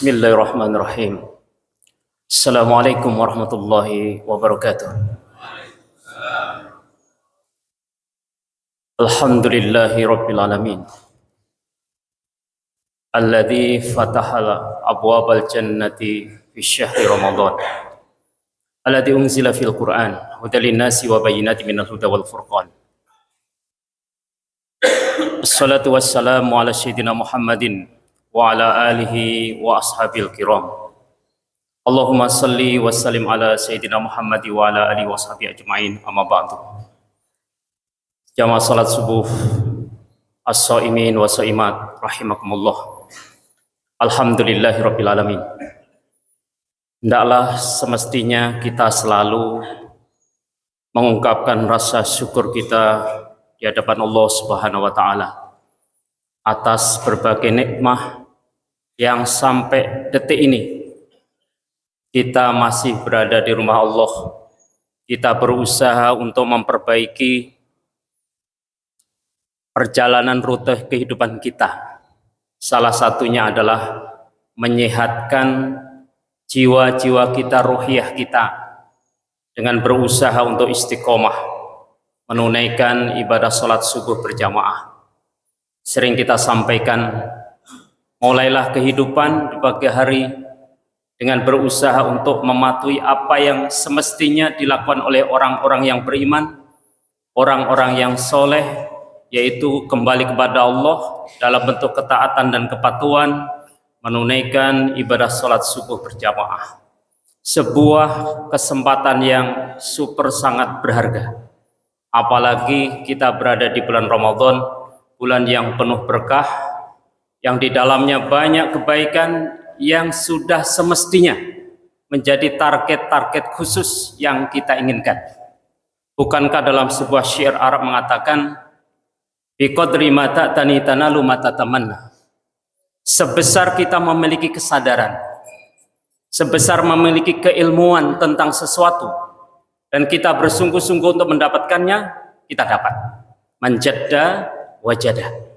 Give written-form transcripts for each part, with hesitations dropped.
Bismillahirrahmanirrahim. Assalamualaikum warahmatullahi wabarakatuh. Alhamdulillahi rabbil alamin. Alladzi fataha abwabal jannati fi syahri Ramadan. Alladzi unzila fil Qur'an hudal linnasi wa bayyinatin minal huda wal furqan. Assalatu wassalamu ala sayyidina Muhammadin wa ala alihi wa ashabil kiram. Allahumma salli wa sallim ala sayyidina Muhammad wa ala alihi wa ashabi ajma'in, amma ba'du. Jamaah salat subuh as-shaimin wa shaimat rahimakumullah. Alhamdulillahi rabbil alamin. Hendaklah semestinya kita selalu mengungkapkan rasa syukur kita di hadapan Allah Subhanahu wa taala atas berbagai nikmah yang sampai detik ini kita masih berada di rumah Allah. Kita berusaha untuk memperbaiki perjalanan rute kehidupan kita. Salah satunya adalah menyehatkan jiwa-jiwa kita, ruhiyah kita, dengan berusaha untuk istiqomah menunaikan ibadah sholat subuh berjamaah. Sering kita sampaikan, mulailah kehidupan di pagi hari dengan berusaha untuk mematuhi apa yang semestinya dilakukan oleh orang-orang yang beriman, orang-orang yang soleh, yaitu kembali kepada Allah dalam bentuk ketaatan dan kepatuhan, menunaikan ibadah sholat subuh berjamaah. Sebuah kesempatan yang super sangat berharga, apalagi kita berada di bulan Ramadan, bulan yang penuh berkah, yang di dalamnya banyak kebaikan yang sudah semestinya menjadi target-target khusus yang kita inginkan. Bukankah dalam sebuah syair Arab mengatakan, biqadri ma ta'tani tanalu ma tatamanna. Sebesar kita memiliki kesadaran, sebesar memiliki keilmuan tentang sesuatu, dan kita bersungguh-sungguh untuk mendapatkannya, kita dapat. Manjadda wajadah.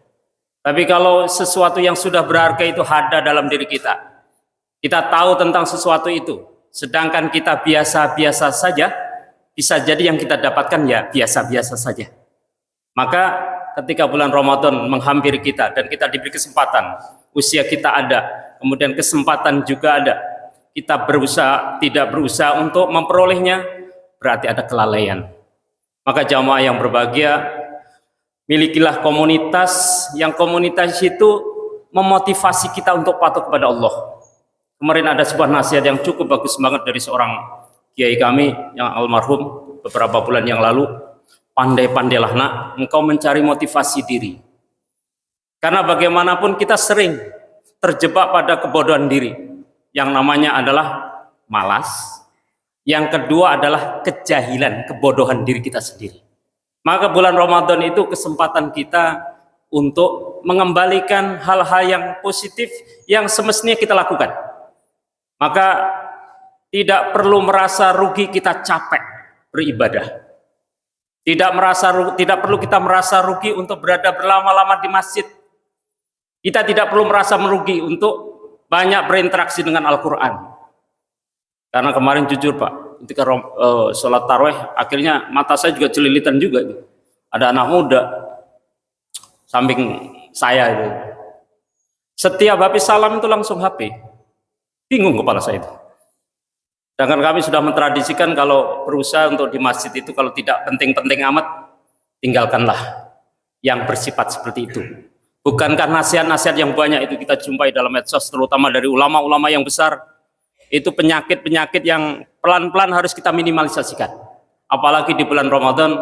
Tapi kalau sesuatu yang sudah berharga itu ada dalam diri kita, kita tahu tentang sesuatu itu, sedangkan kita biasa-biasa saja, bisa jadi yang kita dapatkan ya biasa-biasa saja. Maka ketika bulan Ramadan menghampiri kita dan kita diberi kesempatan, usia kita ada, kemudian kesempatan juga ada, kita berusaha, tidak berusaha untuk memperolehnya, berarti ada kelalaian. Maka jamaah yang berbahagia, milikilah komunitas yang komunitas itu memotivasi kita untuk patuh kepada Allah. Kemarin ada sebuah nasihat yang cukup bagus banget dari seorang kiai kami yang almarhum beberapa bulan yang lalu. Pandai-pandailah nak, engkau mencari motivasi diri. Karena bagaimanapun kita sering terjebak pada kebodohan diri. Yang namanya adalah malas. Yang kedua adalah kejahilan, kebodohan diri kita sendiri. Maka bulan Ramadan itu kesempatan kita untuk mengembalikan hal-hal yang positif yang semestinya kita lakukan. Maka tidak perlu merasa rugi kita capek beribadah. Tidak perlu kita merasa rugi untuk berada berlama-lama di masjid. Kita tidak perlu merasa merugi untuk banyak berinteraksi dengan Al-Quran. Karena kemarin jujur Pak, ketika sholat tarawih, akhirnya mata saya juga celilitan juga. Ada anak muda samping saya itu. Setiap habis salam itu langsung HP. Bingung kepala saya itu. Sedangkan kami sudah mentradisikan kalau berusaha untuk di masjid itu kalau tidak penting-penting amat, tinggalkanlah yang bersifat seperti itu. Bukankah nasihat-nasihat yang banyak itu kita jumpai dalam medsos, terutama dari ulama-ulama yang besar, itu penyakit-penyakit yang pelan-pelan harus kita minimalisasikan. Apalagi di bulan Ramadan,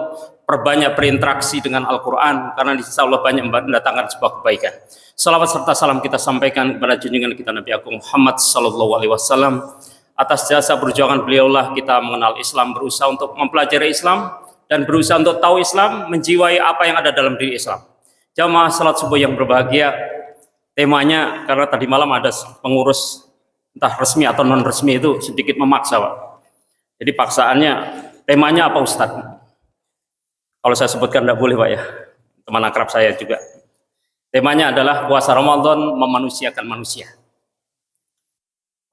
perbanyak berinteraksi dengan Al-Quran, karena insya Allah banyak mendatangkan sebuah kebaikan. Salawat serta salam kita sampaikan kepada junjungan kita Nabi Agung Muhammad SAW. Atas jasa perjuangan beliaulah kita mengenal Islam, berusaha untuk mempelajari Islam, dan berusaha untuk tahu Islam, menjiwai apa yang ada dalam diri Islam. Jamaah salat subuh yang berbahagia, temanya karena tadi malam ada pengurus entah resmi atau non resmi itu sedikit memaksa Pak. Jadi paksaannya, temanya apa Ustadz? Kalau saya sebutkan tidak boleh Pak ya, teman akrab saya juga. Temanya adalah puasa Ramadan memanusiakan manusia.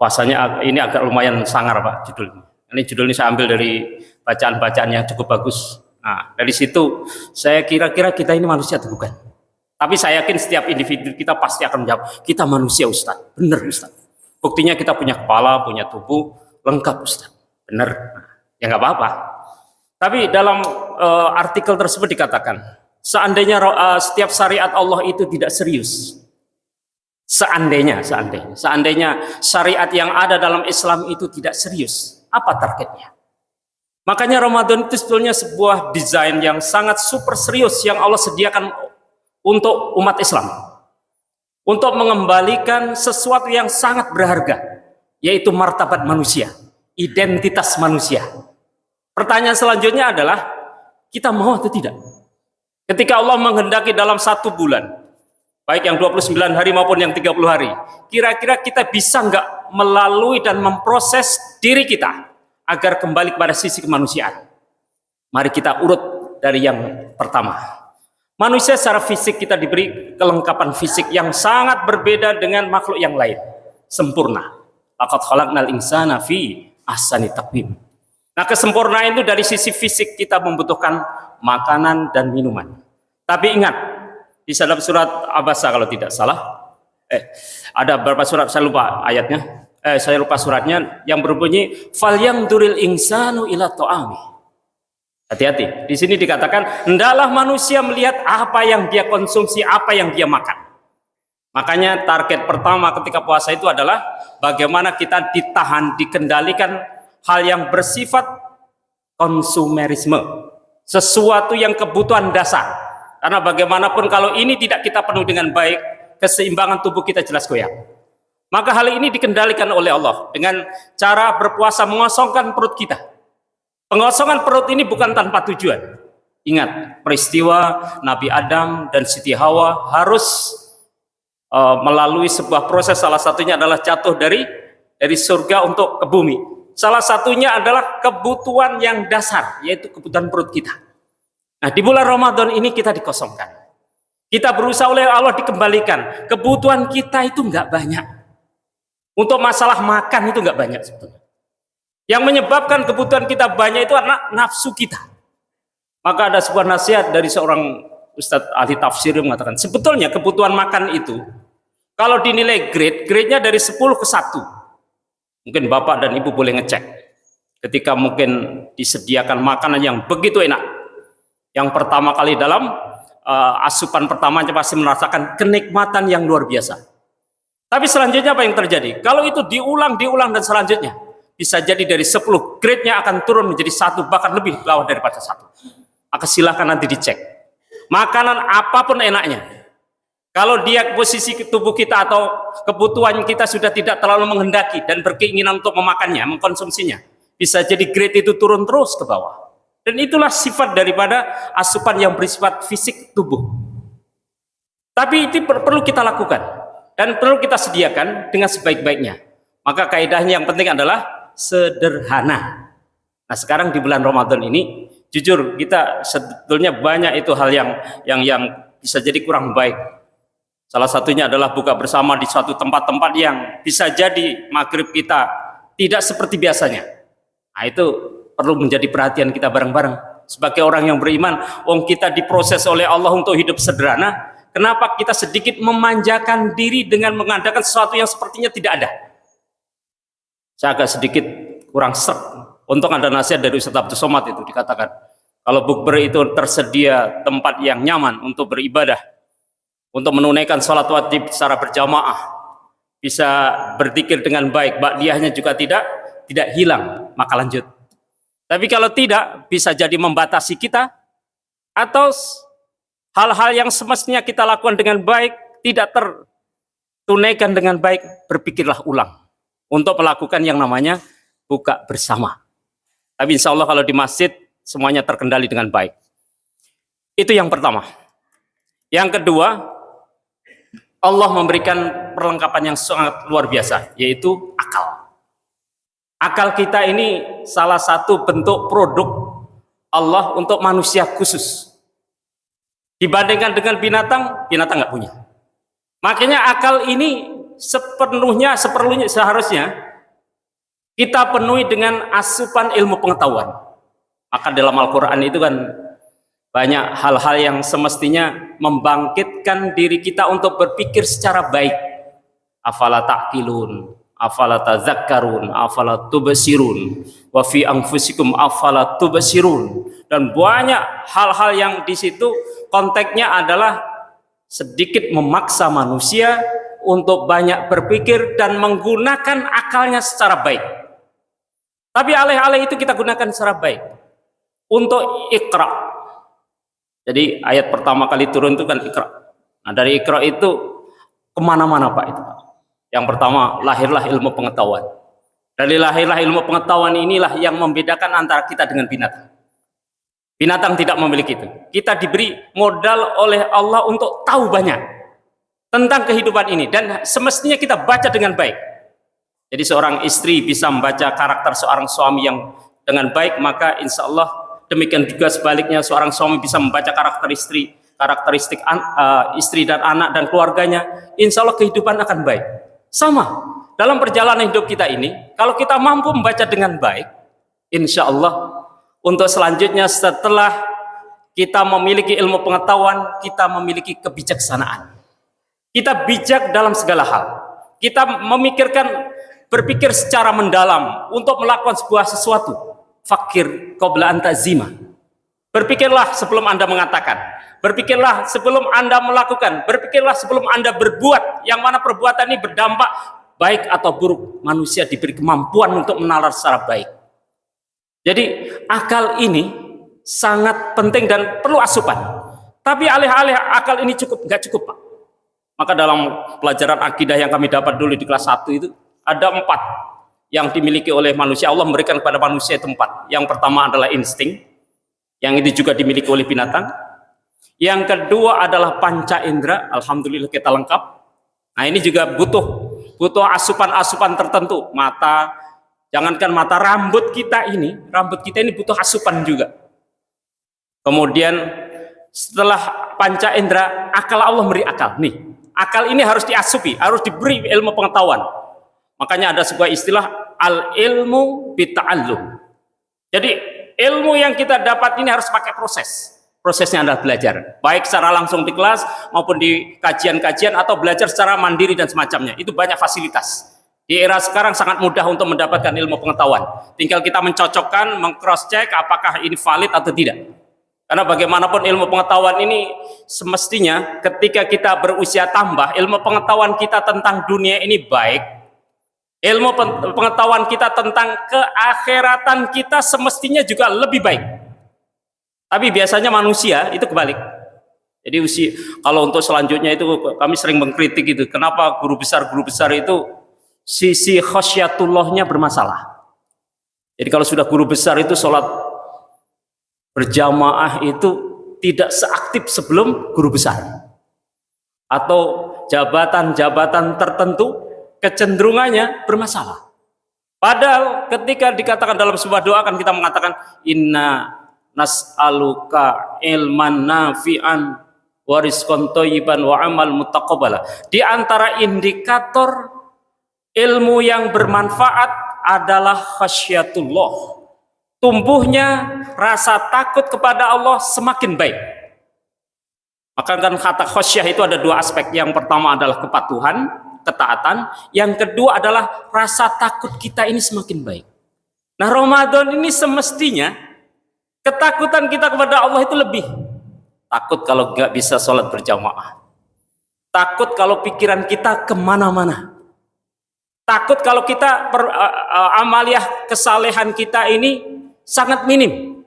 Puasanya ini agak lumayan sangar Pak judulnya. Ini judul ini saya ambil dari bacaan-bacaan yang cukup bagus. Nah, dari situ saya kira-kira kita ini manusia atau bukan? Tapi saya yakin setiap individu kita pasti akan menjawab, kita manusia Ustaz. Benar Ustaz. Buktinya kita punya kepala, punya tubuh, lengkap Ustaz. Benar. Ya nggak apa-apa. Tapi dalam artikel tersebut dikatakan, seandainya setiap syariat Allah itu tidak serius, seandainya syariat yang ada dalam Islam itu tidak serius, apa targetnya? Makanya Ramadan itu sebetulnya sebuah desain yang sangat super serius yang Allah sediakan untuk umat Islam, untuk mengembalikan sesuatu yang sangat berharga, yaitu martabat manusia, identitas manusia. Pertanyaan selanjutnya adalah, kita mau atau tidak? Ketika Allah menghendaki dalam 1 bulan, baik yang 29 hari maupun yang 30 hari, kira-kira kita bisa nggak melalui dan memproses diri kita agar kembali kepada sisi kemanusiaan? Mari kita urut dari yang pertama. Manusia secara fisik kita diberi kelengkapan fisik yang sangat berbeda dengan makhluk yang lain. Sempurna. Laqad khalaqnal insana fi ahsani taqwim. Nah, kesempurnaan itu dari sisi fisik kita membutuhkan makanan dan minuman. Tapi ingat, di dalam surat Abasa kalau tidak salah, ada beberapa surat, saya lupa ayatnya, saya lupa suratnya, yang berbunyi falyamduril insanu ila ta'ami. Hati-hati, di sini dikatakan hendaklah manusia melihat apa yang dia konsumsi, apa yang dia makan. Makanya target pertama ketika puasa itu adalah bagaimana kita ditahan, dikendalikan hal yang bersifat konsumerisme, sesuatu yang kebutuhan dasar. Karena bagaimanapun kalau ini tidak kita penuhi dengan baik, keseimbangan tubuh kita jelas goyah. Maka hal ini dikendalikan oleh Allah dengan cara berpuasa mengosongkan perut kita. Pengosongan perut ini bukan tanpa tujuan. Ingat, peristiwa Nabi Adam dan Siti Hawa harus melalui sebuah proses, salah satunya adalah jatuh dari surga untuk ke bumi. Salah satunya adalah kebutuhan yang dasar, yaitu kebutuhan perut kita. Nah, di bulan Ramadan ini kita dikosongkan. Kita berusaha oleh Allah dikembalikan. Kebutuhan kita itu nggak banyak. Untuk masalah makan itu nggak banyak sebetulnya. Yang menyebabkan kebutuhan kita banyak itu adalah nafsu kita. Maka ada sebuah nasihat dari seorang Ustadz ahli tafsir yang mengatakan, sebetulnya kebutuhan makan itu, kalau dinilai grade-nya dari 10 ke 1. Mungkin Bapak dan Ibu boleh ngecek. Ketika mungkin disediakan makanan yang begitu enak. Yang pertama kali dalam asupan pertamanya pasti merasakan kenikmatan yang luar biasa. Tapi selanjutnya apa yang terjadi? Kalau itu diulang dan selanjutnya, bisa jadi dari 10 grade-nya akan turun menjadi 1, bahkan lebih bawah daripada 1. Maka silahkan nanti dicek. Makanan apapun enaknya. Kalau dia posisi tubuh kita atau kebutuhan kita sudah tidak terlalu menghendaki dan berkeinginan untuk memakannya, mengkonsumsinya, bisa jadi grade itu turun terus ke bawah. Dan itulah sifat daripada asupan yang bersifat fisik tubuh. Tapi itu perlu kita lakukan dan perlu kita sediakan dengan sebaik-baiknya. Maka kaidahnya yang penting adalah sederhana. Nah, sekarang di bulan Ramadan ini, jujur kita sebetulnya banyak itu hal yang bisa jadi kurang baik. Salah satunya adalah buka bersama di suatu tempat-tempat yang bisa jadi maghrib kita tidak seperti biasanya. Nah, itu perlu menjadi perhatian kita bareng-bareng. Sebagai orang yang beriman, kita diproses oleh Allah untuk hidup sederhana. Kenapa kita sedikit memanjakan diri dengan mengadakan sesuatu yang sepertinya tidak ada? Saya agak sedikit kurang serg. Untung ada nasihat dari Ustaz Abdul Somad itu dikatakan, kalau bukber itu tersedia tempat yang nyaman untuk beribadah, untuk menunaikan sholat wajib secara berjamaah, bisa berzikir dengan baik, ba'diyahnya juga tidak hilang, maka lanjut. Tapi kalau tidak, bisa jadi membatasi kita, atau hal-hal yang semestinya kita lakukan dengan baik tidak tertunaikan dengan baik, berpikirlah ulang untuk melakukan yang namanya buka bersama. Tapi insya Allah kalau di masjid semuanya terkendali dengan baik. Itu yang pertama. Yang kedua, Allah memberikan perlengkapan yang sangat luar biasa, yaitu akal. Akal kita ini salah satu bentuk produk Allah untuk manusia khusus. Dibandingkan dengan binatang nggak punya. Makanya akal ini seperlunya seharusnya kita penuhi dengan asupan ilmu pengetahuan. Maka dalam Al-Quran itu kan banyak hal-hal yang semestinya membangkitkan diri kita untuk berpikir secara baik. Afala ta'qilun, afala tazakkarun, afala tubsirun, wa fi anfusikum afala tubsirun. Dan banyak hal-hal yang di situ konteksnya adalah sedikit memaksa manusia untuk banyak berpikir dan menggunakan akalnya secara baik. Tapi alih-alih itu kita gunakan secara baik untuk Iqra. Jadi ayat pertama kali turun itu kan Iqra. Nah dari Iqra itu kemana-mana Pak itu Pak. Yang pertama lahirlah ilmu pengetahuan. Dari lahirlah ilmu pengetahuan inilah yang membedakan antara kita dengan binatang. Binatang tidak memiliki itu. Kita diberi modal oleh Allah untuk tahu banyak tentang kehidupan ini dan semestinya kita baca dengan baik. Jadi seorang istri bisa membaca karakter seorang suami yang dengan baik, maka insya Allah demikian juga sebaliknya seorang suami bisa membaca karakteristik istri dan anak dan keluarganya. Insya Allah kehidupan akan baik. Sama dalam perjalanan hidup kita ini, kalau kita mampu membaca dengan baik, insya Allah untuk selanjutnya setelah kita memiliki ilmu pengetahuan, kita memiliki kebijaksanaan. Kita bijak dalam segala hal. Kita berpikir secara mendalam untuk melakukan sebuah sesuatu. Fakir qabla an ta'zima. Berpikirlah sebelum Anda mengatakan. Berpikirlah sebelum Anda melakukan. Berpikirlah sebelum Anda berbuat. Yang mana perbuatan ini berdampak baik atau buruk. Manusia diberi kemampuan untuk menalar secara baik. Jadi akal ini sangat penting dan perlu asupan. Tapi alih-alih akal ini nggak cukup Pak. Maka dalam pelajaran akidah yang kami dapat dulu di kelas 1 itu ada 4 yang dimiliki oleh manusia. Allah memberikan kepada manusia itu 4. Yang pertama adalah insting, yang itu juga dimiliki oleh binatang. Yang kedua adalah panca indera. Alhamdulillah kita lengkap. Nah ini juga butuh asupan-asupan tertentu. Mata, jangankan mata, rambut kita ini butuh asupan juga. Kemudian setelah panca indera, akal Allah beri akal. Nih, akal ini harus diasupi, harus diberi ilmu pengetahuan. Makanya ada sebuah istilah al-ilmu bita'allum. Jadi ilmu yang kita dapat ini harus pakai proses. Prosesnya adalah belajar, baik secara langsung di kelas maupun di kajian-kajian atau belajar secara mandiri dan semacamnya. Itu banyak fasilitas. Di era sekarang sangat mudah untuk mendapatkan ilmu pengetahuan. Tinggal kita mencocokkan, meng-cross check apakah ini valid atau tidak. Karena bagaimanapun ilmu pengetahuan ini semestinya ketika kita berusia tambah, ilmu pengetahuan kita tentang dunia ini baik, ilmu pengetahuan kita tentang keakhiratan kita semestinya juga lebih baik. Tapi biasanya manusia itu kebalik. Jadi kalau untuk selanjutnya itu kami sering mengkritik itu, kenapa guru besar itu sisi khasyatullahnya bermasalah. Jadi kalau sudah guru besar itu sholat berjamaah itu tidak seaktif sebelum guru besar, atau jabatan-jabatan tertentu kecenderungannya bermasalah. Padahal ketika dikatakan dalam sebuah doa kan kita mengatakan inna nas'aluka ilman nafi'an wa rizqan thayyiban wa amal mutaqabbala. Di antara indikator ilmu yang bermanfaat adalah khasyatullah. Tumbuhnya rasa takut kepada Allah semakin baik. Maka kan kata khasyah itu ada 2 aspek. Yang pertama adalah kepatuhan, ketaatan. Yang kedua adalah rasa takut kita ini semakin baik. Nah Ramadan ini semestinya ketakutan kita kepada Allah itu lebih. Takut kalau nggak bisa sholat berjamaah. Takut kalau pikiran kita kemana-mana. Takut kalau kita amaliyah kesalehan kita ini sangat minim.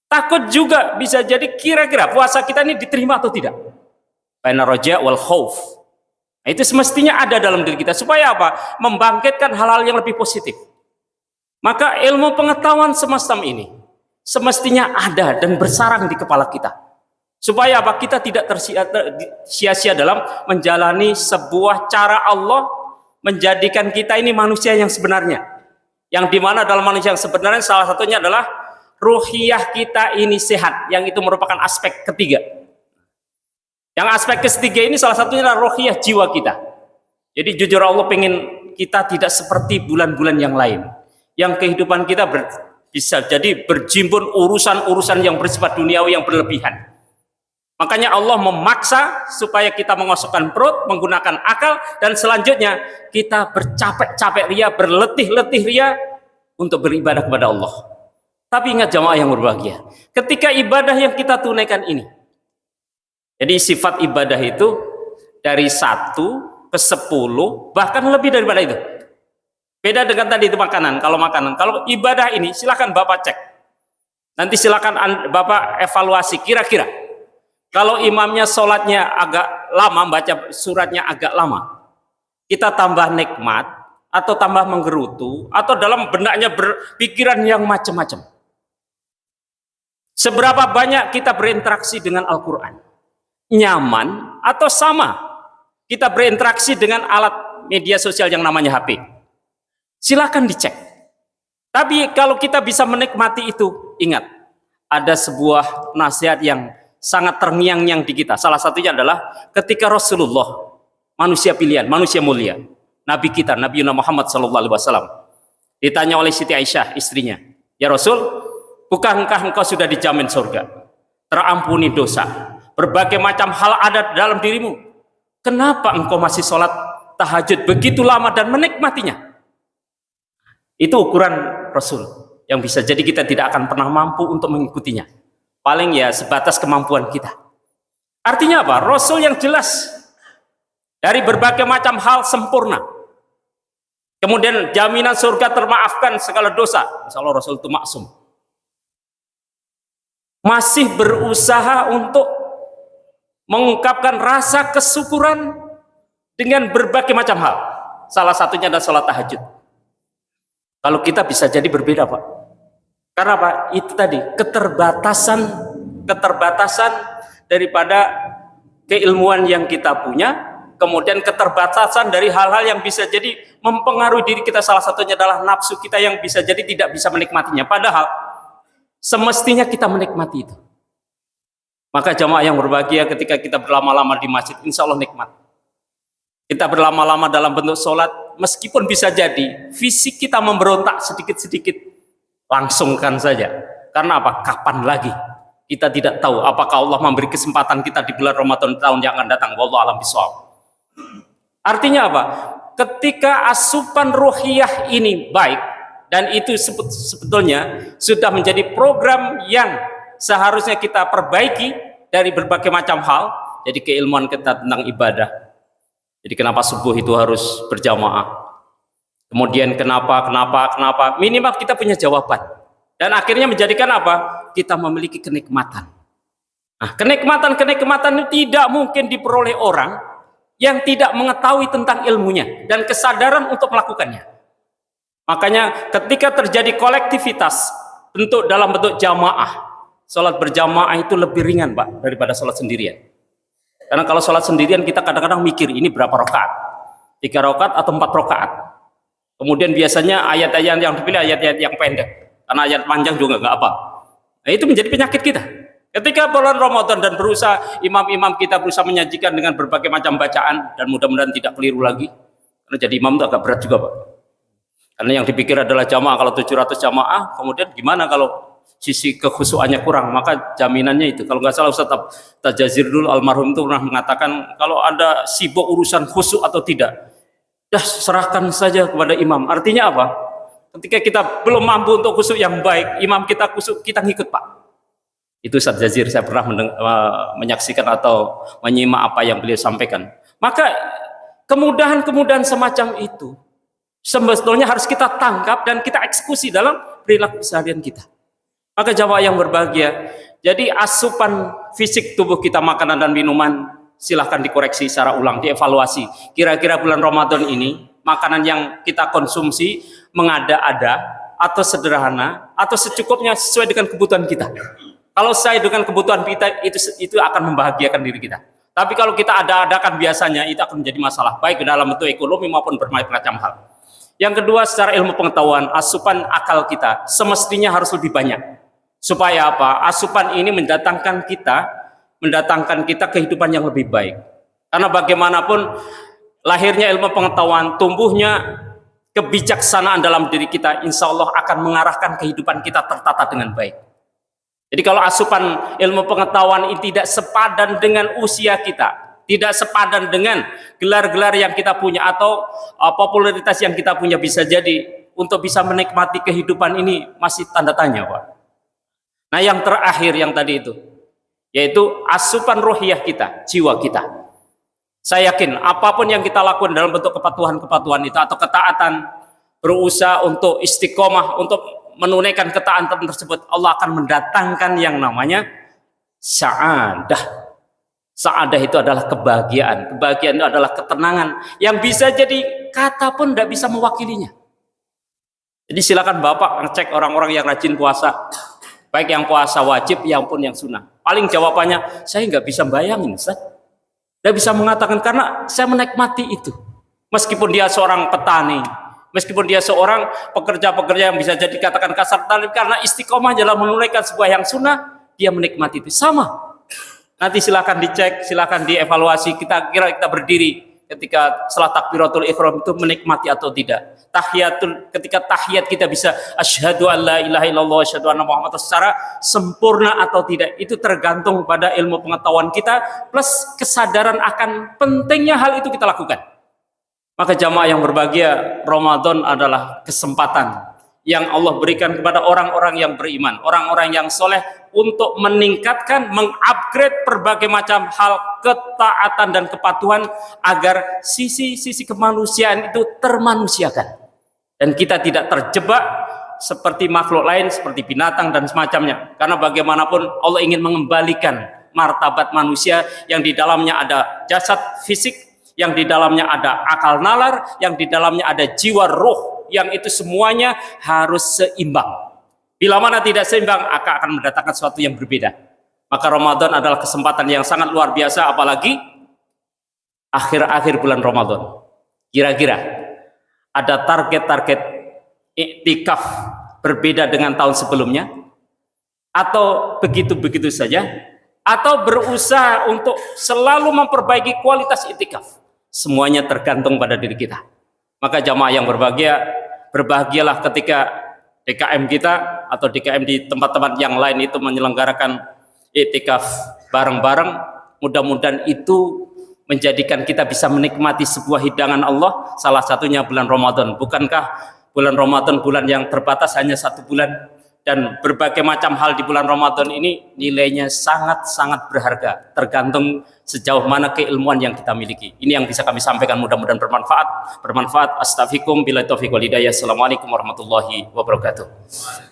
Takut juga bisa jadi kira-kira puasa kita ini diterima atau tidak. Baina raja wal khauf. Nah, itu semestinya ada dalam diri kita supaya apa? Membangkitkan hal-hal yang lebih positif. Maka ilmu pengetahuan semacam ini semestinya ada dan bersarang di kepala kita. Supaya apa? Kita tidak sia-sia dalam menjalani sebuah cara Allah menjadikan kita ini manusia yang sebenarnya. Yang dimana dalam manusia yang sebenarnya salah satunya adalah ruhiyah kita ini sehat, yang itu merupakan aspek ketiga. Yang aspek ketiga ini salah satunya adalah ruhiyah jiwa kita. Jadi jujur Allah pengen kita tidak seperti bulan-bulan yang lain. yang kehidupan kita bisa jadi berjimbun urusan-urusan yang bersifat duniawi yang berlebihan. Makanya Allah memaksa supaya kita mengosokkan perut, menggunakan akal, dan selanjutnya kita bercapek-capek ria, berletih-letih ria untuk beribadah kepada Allah. Tapi ingat jamaah yang berbahagia, ketika ibadah yang kita tunaikan ini, jadi sifat ibadah itu dari 1 ke 10, bahkan lebih daripada itu. Beda dengan tadi itu makanan. Kalau ibadah ini silakan Bapak cek. Nanti silakan Bapak evaluasi kira-kira. Kalau imamnya sholatnya agak lama, baca suratnya agak lama, kita tambah nikmat atau tambah menggerutu atau dalam benaknya berpikiran yang macam-macam. Seberapa banyak kita berinteraksi dengan Al-Quran? Nyaman atau sama kita berinteraksi dengan alat media sosial yang namanya HP? Silakan dicek. Tapi kalau kita bisa menikmati itu, ingat, ada sebuah nasihat yang sangat terngiang-ngiang di kita. Salah satunya adalah ketika Rasulullah, manusia pilihan, manusia mulia, Nabi kita, Nabi Muhammad SAW, ditanya oleh Siti Aisyah, istrinya, ya Rasul, bukankah engkau sudah dijamin surga, terampuni dosa, berbagai macam hal ada dalam dirimu, kenapa engkau masih sholat tahajud begitu lama dan menikmatinya? Itu ukuran Rasul yang bisa jadi kita tidak akan pernah mampu untuk mengikutinya. Paling ya sebatas kemampuan kita. Artinya apa? Rasul yang jelas dari berbagai macam hal sempurna. Kemudian jaminan surga, termaafkan segala dosa. Insya Allah Rasul itu maksum. Masih berusaha untuk mengungkapkan rasa kesyukuran dengan berbagai macam hal. Salah satunya adalah sholat tahajud. Kalau kita bisa jadi berbeda, Pak. Karena apa? Itu tadi keterbatasan daripada keilmuan yang kita punya, kemudian keterbatasan dari hal-hal yang bisa jadi mempengaruhi diri kita. Salah satunya adalah nafsu kita yang bisa jadi tidak bisa menikmatinya. Padahal semestinya kita menikmati itu. Maka jamaah yang berbahagia, ketika kita berlama-lama di masjid, insya Allah nikmat. Kita berlama-lama dalam bentuk sholat, meskipun bisa jadi fisik kita memberontak sedikit-sedikit, langsungkan saja. Karena apa? Kapan lagi? Kita tidak tahu apakah Allah memberi kesempatan kita di bulan Ramadan tahun yang akan datang. Wallahu a'lam bishawab. Artinya apa? Ketika asupan ruhiyah ini baik, dan itu sebetulnya sudah menjadi program yang seharusnya kita perbaiki dari berbagai macam hal. Jadi keilmuan kita tentang ibadah. Jadi kenapa subuh itu harus berjamaah? Kemudian kenapa, minimal kita punya jawaban. Dan akhirnya menjadikan apa? Kita memiliki kenikmatan. Nah, kenikmatan itu tidak mungkin diperoleh orang yang tidak mengetahui tentang ilmunya dan kesadaran untuk melakukannya. Makanya ketika terjadi kolektivitas dalam bentuk jamaah, sholat berjamaah itu lebih ringan, Pak, daripada sholat sendirian. Karena kalau sholat sendirian kita kadang-kadang mikir ini berapa rakaat, 3 rakaat atau 4 rakaat. Kemudian biasanya ayat-ayat yang dipilih ayat-ayat yang pendek, karena ayat panjang juga nggak apa. Nah, itu menjadi penyakit kita. Ketika bulan Ramadan dan imam-imam kita berusaha menyajikan dengan berbagai macam bacaan, dan mudah-mudahan tidak keliru lagi, karena jadi imam itu agak berat juga, Pak. Karena yang dipikir adalah jamaah, kalau 700 jamaah, kemudian gimana kalau sisi kekhusuannya kurang? Maka jaminannya itu, kalau nggak salah Ustaz Tajazirul almarhum itu pernah mengatakan, kalau ada sibuk urusan khusyuk atau tidak, dah serahkan saja kepada imam. Artinya apa? Ketika kita belum mampu untuk khusyuk yang baik, imam kita khusyuk, kita ngikut, Pak. Itu Ustaz Jazir, saya pernah menyaksikan atau menyimak apa yang beliau sampaikan. Maka kemudahan-kemudahan semacam itu sebetulnya harus kita tangkap dan kita eksekusi dalam perilaku keseharian kita. Maka jamaah yang berbahagia, jadi asupan fisik tubuh kita, makanan dan minuman, silahkan dikoreksi secara ulang, dievaluasi. Kira-kira bulan Ramadan ini makanan yang kita konsumsi mengada-ada atau sederhana atau secukupnya sesuai dengan kebutuhan kita. Kalau sesuai dengan kebutuhan kita, itu akan membahagiakan diri kita. Tapi kalau kita ada-adakan biasanya, itu akan menjadi masalah, baik dalam bentuk ekonomi maupun berbagai macam hal. Yang kedua, secara ilmu pengetahuan, asupan akal kita semestinya harus lebih banyak. Supaya apa? Asupan ini mendatangkan kita kehidupan yang lebih baik. Karena bagaimanapun lahirnya ilmu pengetahuan, tumbuhnya kebijaksanaan dalam diri kita, insya Allah akan mengarahkan kehidupan kita tertata dengan baik. Jadi kalau asupan ilmu pengetahuan ini tidak sepadan dengan usia kita, tidak sepadan dengan gelar-gelar yang kita punya atau popularitas yang kita punya, bisa jadi untuk bisa menikmati kehidupan ini masih tanda tanya, Pak. Nah, yang terakhir yang tadi itu, yaitu asupan ruhiyah kita, jiwa kita. Saya yakin apapun yang kita lakukan dalam bentuk kepatuhan-kepatuhan itu atau ketaatan, berusaha untuk istiqomah, untuk menunaikan ketaatan tersebut, Allah akan mendatangkan yang namanya sa'adah. Sa'adah itu adalah kebahagiaan. Kebahagiaan itu adalah ketenangan yang bisa jadi kata pun tidak bisa mewakilinya. Jadi silakan Bapak ngecek orang-orang yang rajin puasa, baik yang puasa wajib maupun yang sunnah. Paling jawabannya, saya nggak bisa bayangin, Ustaz. Tidak bisa mengatakan, karena saya menikmati itu. Meskipun dia seorang petani, meskipun dia seorang pekerja-pekerja yang bisa jadi katakan kasar, karena istiqomah dalam menunaikan sebuah yang sunnah, dia menikmati itu. Sama. Nanti silakan dicek, silakan dievaluasi. Kita kira kita berdiri ketika setelah takbiratul ihram itu menikmati atau tidak. Ketika tahiyat kita bisa asyhadu an la ilaha illallah wa asyhadu anna muhammadar secara sempurna atau tidak, itu tergantung pada ilmu pengetahuan kita plus kesadaran akan pentingnya hal itu kita lakukan. Maka jamaah yang berbahagia, Ramadan adalah kesempatan yang Allah berikan kepada orang-orang yang beriman, orang-orang yang soleh, untuk meningkatkan, mengupgrade berbagai macam hal ketaatan dan kepatuhan agar sisi-sisi kemanusiaan itu termanusiakan dan kita tidak terjebak seperti makhluk lain, seperti binatang dan semacamnya. Karena bagaimanapun Allah ingin mengembalikan martabat manusia yang di dalamnya ada jasad fisik, yang di dalamnya ada akal nalar, yang di dalamnya ada jiwa ruh, yang itu semuanya harus seimbang. Bila mana tidak seimbang, akan mendatangkan sesuatu yang berbeda. Maka Ramadan adalah kesempatan yang sangat luar biasa, apalagi akhir-akhir bulan Ramadan. Kira-kira ada target-target iktikaf berbeda dengan tahun sebelumnya, atau begitu-begitu saja, atau berusaha untuk selalu memperbaiki kualitas iktikaf. Semuanya tergantung pada diri kita. Maka jamaah yang berbahagia, berbahagialah ketika DKM kita atau DKM di tempat-tempat yang lain itu menyelenggarakan iktikaf bareng-bareng. Mudah-mudahan itu menjadikan kita bisa menikmati sebuah hidangan Allah, salah satunya bulan Ramadan. Bukankah bulan Ramadan bulan yang terbatas, hanya 1 bulan, dan berbagai macam hal di bulan Ramadan ini nilainya sangat-sangat berharga, tergantung sejauh mana keilmuan yang kita miliki. Ini yang bisa kami sampaikan, mudah-mudahan bermanfaat. Astaghfirukum billahi taufiq wal hidayah. Assalamualaikum warahmatullahi wabarakatuh.